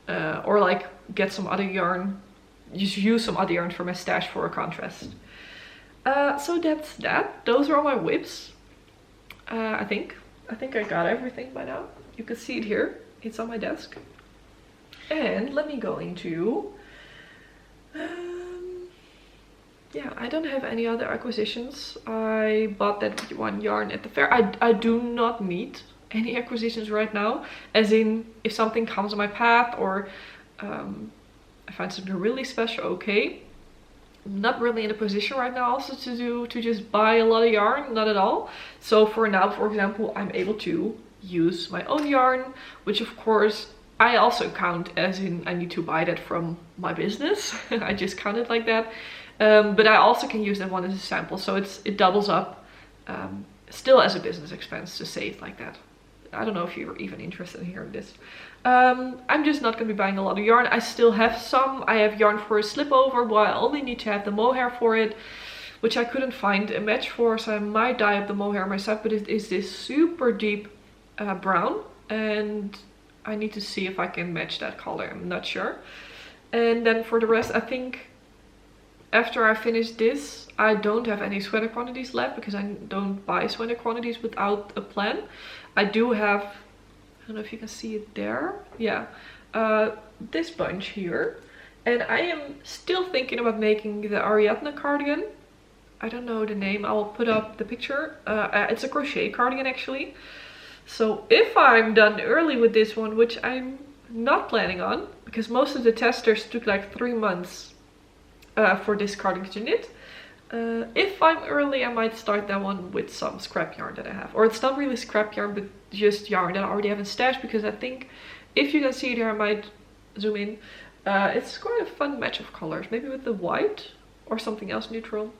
or like get some other yarn, just use some other yarn for my stash for a contrast. So that's that. Those are all my whips. I think I got everything by now. You can see it here. It's on my desk. And let me go into, yeah, I don't have any other acquisitions. I bought that one yarn at the fair. I do not need any acquisitions right now. As in, if something comes on my path or I find something really special, okay. I'm not really in a position right now also to just buy a lot of yarn, not at all. So for now, for example, I'm able to use my own yarn, which of course I also count as in I need to buy that from my business. I just count it like that. But I also can use that one as a sample, so it doubles up still as a business expense to say it like that. I don't know if you're even interested in hearing this. I'm just not going to be buying a lot of yarn. I still have some. I have yarn for a slip over, but I only need to have the mohair for it, which I couldn't find a match for, so I might dye up the mohair myself. But it is this super deep brown, and I need to see if I can match that color. I'm not sure. And then for the rest, I think after I finish this, I don't have any sweater quantities left because I don't buy sweater quantities without a plan. I do have, I don't know if you can see it there. Yeah, this bunch here. And I am still thinking about making the Ariadne cardigan. I don't know the name. I will put up the picture. It's a crochet cardigan actually. So if I'm done early with this one, which I'm not planning on, because most of the testers took like 3 months for this cardigan to knit. If I'm early, I might start that one with some scrap yarn that I have. Or it's not really scrap yarn, but just yarn that I already have in stash, because I think, if you can see it here, I might zoom in. It's quite a fun match of colors, maybe with the white or something else neutral.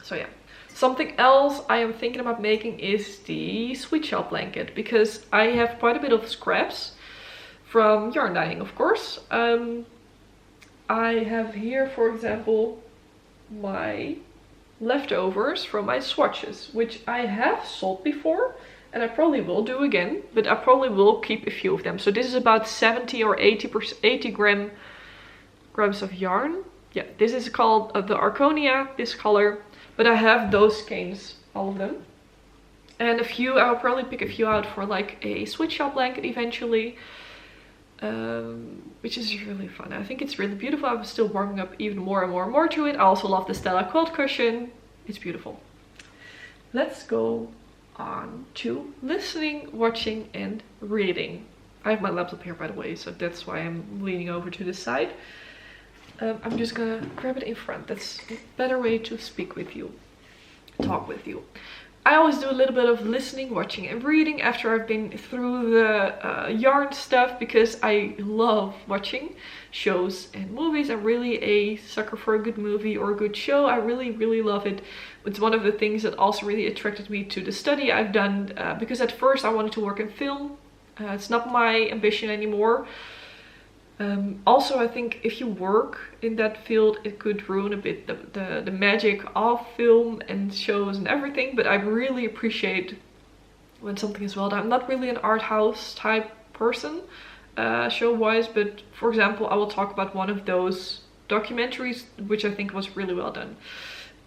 So yeah. Something else I am thinking about making is the sweet shell blanket, because I have quite a bit of scraps from yarn dyeing, of course. I have here, for example, my leftovers from my swatches, which I have sold before and I probably will do again, but I probably will keep a few of them. So this is about 70 or 80 grams of yarn. Yeah, this is called the Arconia, this color. But I have those skeins, all of them. And a few, I'll probably pick a few out for like a sweet shell blanket eventually. Which is really fun. I think it's really beautiful. I'm still warming up even more and more and more to it. I also love the Stella quilt cushion. It's beautiful. Let's go on to listening, watching and reading. I have my laptop here by the way, so that's why I'm leaning over to the side. I'm just gonna grab it in front. That's a better way to speak with you, talk with you. I always do a little bit of listening, watching and reading after I've been through the yarn stuff, because I love watching shows and movies. I'm really a sucker for a good movie or a good show. I really love it. It's one of the things that also really attracted me to the study I've done, because at first I wanted to work in film. It's not my ambition anymore. Also, I think if you work in that field, it could ruin a bit the magic of film and shows and everything. But I really appreciate when something is well done. I'm not really an art house type person, show-wise, but for example, I will talk about one of those documentaries, which I think was really well done.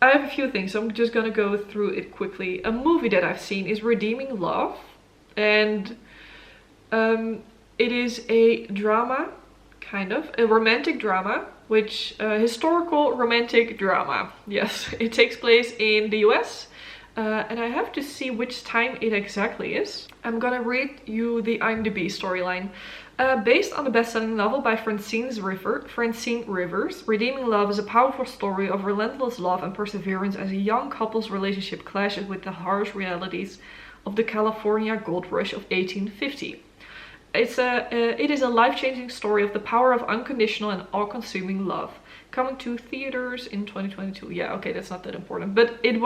I have a few things, so I'm just gonna go through it quickly. A movie that I've seen is Redeeming Love, and it is a drama, kind of a romantic drama, which historical romantic drama. Yes, it takes place in the US, and I have to see which time it exactly is. I'm gonna read you the IMDb storyline. Based on the best-selling novel by Francine Rivers, Redeeming Love is a powerful story of relentless love and perseverance as a young couple's relationship clashes with the harsh realities of the California gold rush of 1850. It is a life-changing story of the power of unconditional and all-consuming love. Coming to theaters in 2022. Yeah, okay, that's not that important. But it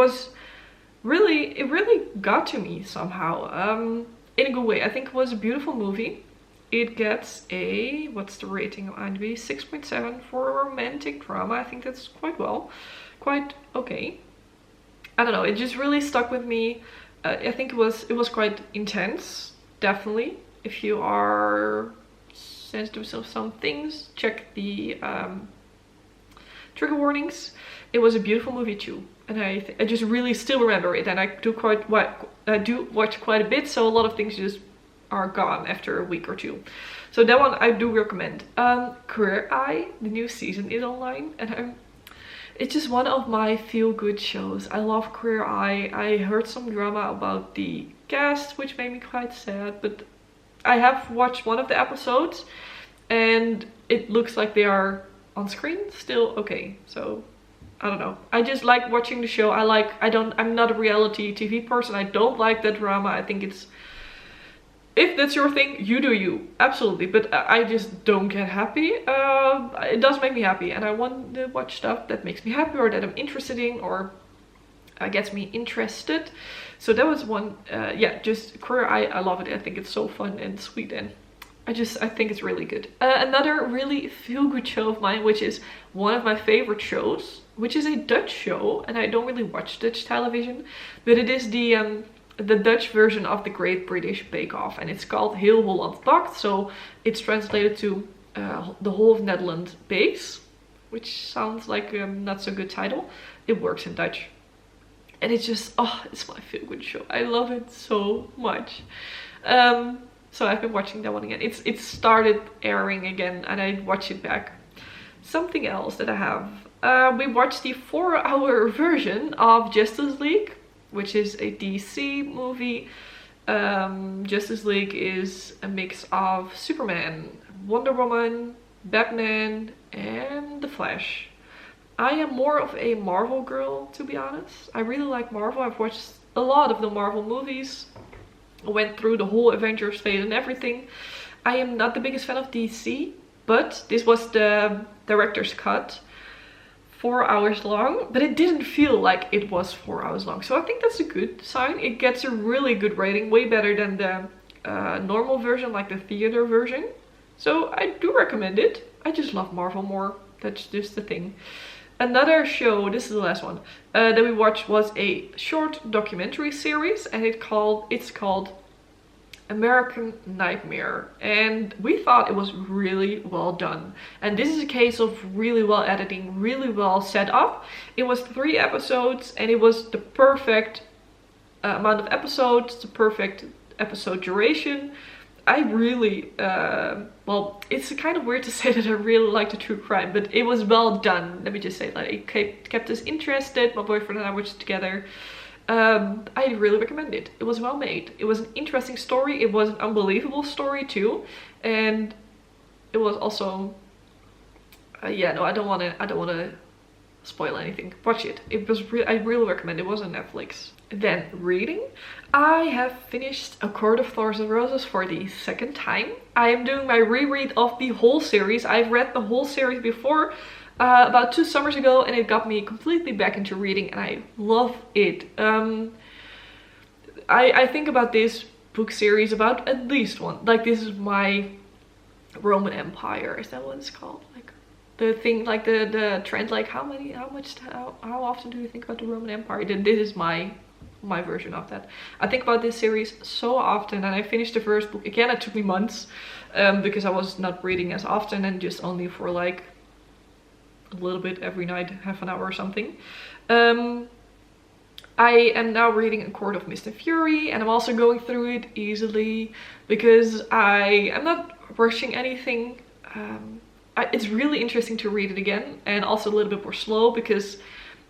really got to me somehow. In a good way. I think it was a beautiful movie. It gets a, what's the rating on IMDb? 6.7 for a romantic drama. I think that's quite okay. I don't know, it just really stuck with me. I think it was quite intense, definitely. If you are sensitive to some things, check the trigger warnings. It was a beautiful movie too, and I just really still remember it. And I do watch quite a bit, so a lot of things just are gone after a week or two. So that one I do recommend. Queer Eye, the new season is online, and it's just one of my feel-good shows. I love Queer Eye. I heard some drama about the cast, which made me quite sad, but I have watched one of the episodes and it looks like they are on screen still okay. So I don't know. I just like watching the show. I'm not a reality TV person. I don't like that drama. I think if that's your thing, you do you. Absolutely. But I just don't get happy. It does make me happy, and I want to watch stuff that makes me happy or that I'm interested in or gets me interested. So that was one. Yeah, just Queer Eye. I love it. I think it's so fun and sweet, and I think it's really good. Another really feel-good show of mine, which is one of my favorite shows, which is a Dutch show, and I don't really watch Dutch television, but it is the Dutch version of the Great British Bake Off, and it's called Heel Holland Bakt. So it's translated to the whole of Netherlands bakes, which sounds like a not so good title. It works in Dutch, and it's just, oh, it's my feel-good show. I love it so much. So I've been watching that one again. It started airing again, and I watched it back. Something else that I have. We watched the 4-hour version of Justice League, which is a DC movie. Justice League is a mix of Superman, Wonder Woman, Batman, and The Flash. I am more of a Marvel girl, to be honest. I really like Marvel. I've watched a lot of the Marvel movies. I went through the whole Avengers phase and everything. I am not the biggest fan of DC, but this was the director's cut. 4 hours long, but it didn't feel like it was 4 hours long. So I think that's a good sign. It gets a really good rating, way better than the normal version, like the theater version. So I do recommend it. I just love Marvel more. That's just the thing. Another show, this is the last one, that we watched was a short documentary series, and it's called American Nightmare, and we thought it was really well done. And this is a case of really well editing, really well set up. It was 3 episodes, and it was the perfect amount of episodes, the perfect episode duration. I really, well, it's kind of weird to say that I really like the true crime, but it was well done. Let me just say that it kept us interested. My boyfriend and I watched it together. I really recommend it. It was well made. It was an interesting story. It was an unbelievable story too, and it was also, yeah, no, I don't want to spoil anything. Watch it. I really recommend it. It was on Netflix. Then reading. I have finished A Court of Thorns and Roses for the second time. I am doing my reread of the whole series. I've read the whole series before about 2 summers ago, and it got me completely back into reading, and I love it. I think about this book series about at least one. Like, this is my Roman Empire. Is that what it's called? Like the thing, like the trend, like how often do you think about the Roman Empire? This is my version of that. I think about this series so often, and I finished the first book again. It took me months because I was not reading as often, and just only for like a little bit every night, half an hour or something. I am now reading A Court of Mist and Fury, and I'm also going through it easily because I am not rushing anything. It's really interesting to read it again, and also a little bit more slow, because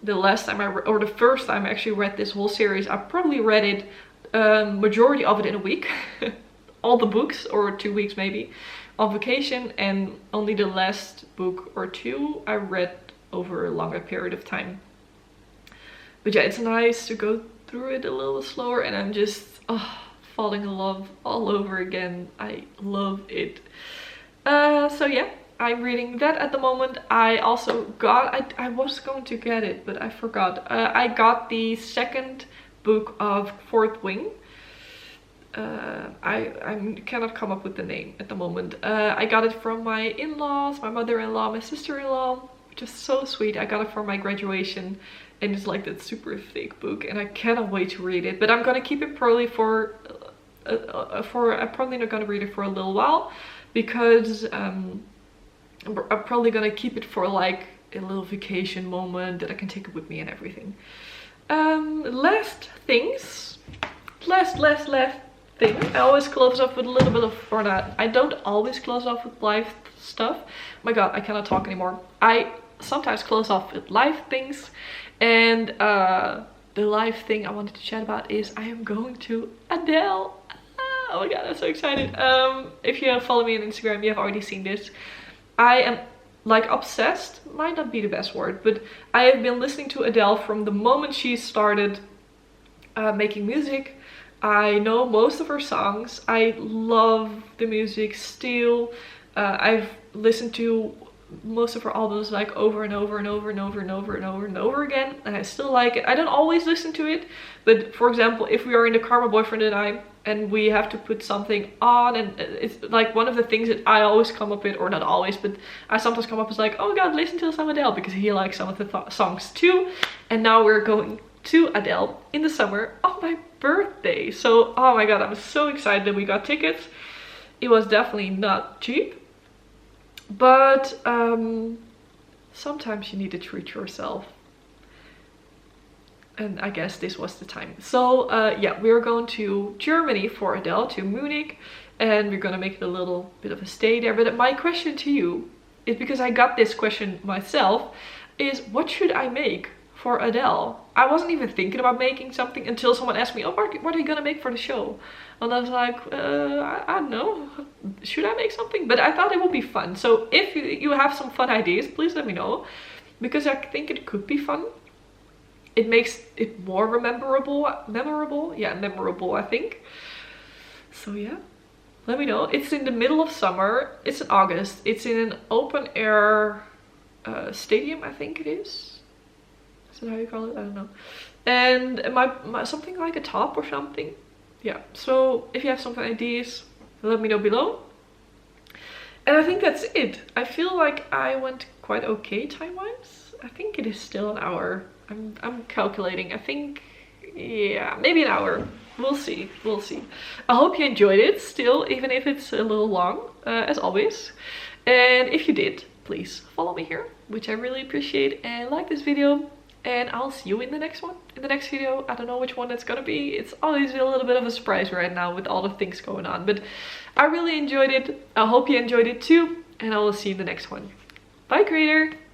the last time or the first time I actually read this whole series, I probably read it, majority of it in a week. All the books, or 2 weeks maybe, on vacation, and only the last book or 2 I read over a longer period of time. But yeah, it's nice to go through it a little slower, and I'm just falling in love all over again. I love it. So yeah, I'm reading that at the moment. I also got, I was going to get it, but I forgot. I got the second book of Fourth Wing. I cannot come up with the name at the moment. I got it from my in-laws, my mother-in-law, my sister-in-law, which is so sweet. I got it for my graduation, and it's like that super thick book, and I cannot wait to read it. But I'm gonna keep it probably for I'm probably not gonna read it for a little while, because I'm probably gonna keep it for like a little vacation moment that I can take it with me and everything. Last thing. I always close off with a little bit of, or not, I don't always close off with life stuff. Oh my god, I cannot talk anymore. I sometimes close off with life things, and the life thing I wanted to chat about is I am going to Adele. Oh my god, I'm so excited. If you follow me on Instagram, you have already seen this. I am like obsessed, might not be the best word, but I have been listening to Adele from the moment she started making music. I know most of her songs. I love the music still. I've listened to most of her albums like over and over and over and over and over and over and over again, and I still like it. I don't always listen to it, but for example, if we are in the car, my boyfriend and I, and we have to put something on, and it's like one of the things that I always come up with, or not always, but I sometimes come up with like, oh my god, listen to some Adele, because he likes some of the songs too. And now we're going to Adele in the summer on my birthday, so oh my god, I'm so excited that we got tickets. It was definitely not cheap, but sometimes you need to treat yourself, and I guess this was the time. So yeah, we're going to Germany for Adele, to Munich, and we're gonna make it a little bit of a stay there. But my question to you is, because I got this question myself, is what should I make for Adele? I wasn't even thinking about making something until someone asked me, oh, what are you gonna make for the show? And I was like, I don't know, should I make something? But I thought it would be fun. So if you have some fun ideas, please let me know, because I think it could be fun. It makes it more memorable, I think. So yeah, let me know. It's in the middle of summer. It's in August. It's in an open air stadium, I think it is. Is that how you call it? I don't know. And my something like a top or something. Yeah, so if you have some ideas, let me know below. And I think that's it. I feel like I went quite okay time-wise. I think it is still an hour. I'm calculating. I think, yeah, maybe an hour. We'll see. We'll see. I hope you enjoyed it still, even if it's a little long, as always. And if you did, please follow me here, which I really appreciate, and like this video. And I'll see you in the next one, in the next video. I don't know which one that's gonna be. It's always a little bit of a surprise right now with all the things going on. But I really enjoyed it. I hope you enjoyed it too. And I will see you in the next one. Bye, creator!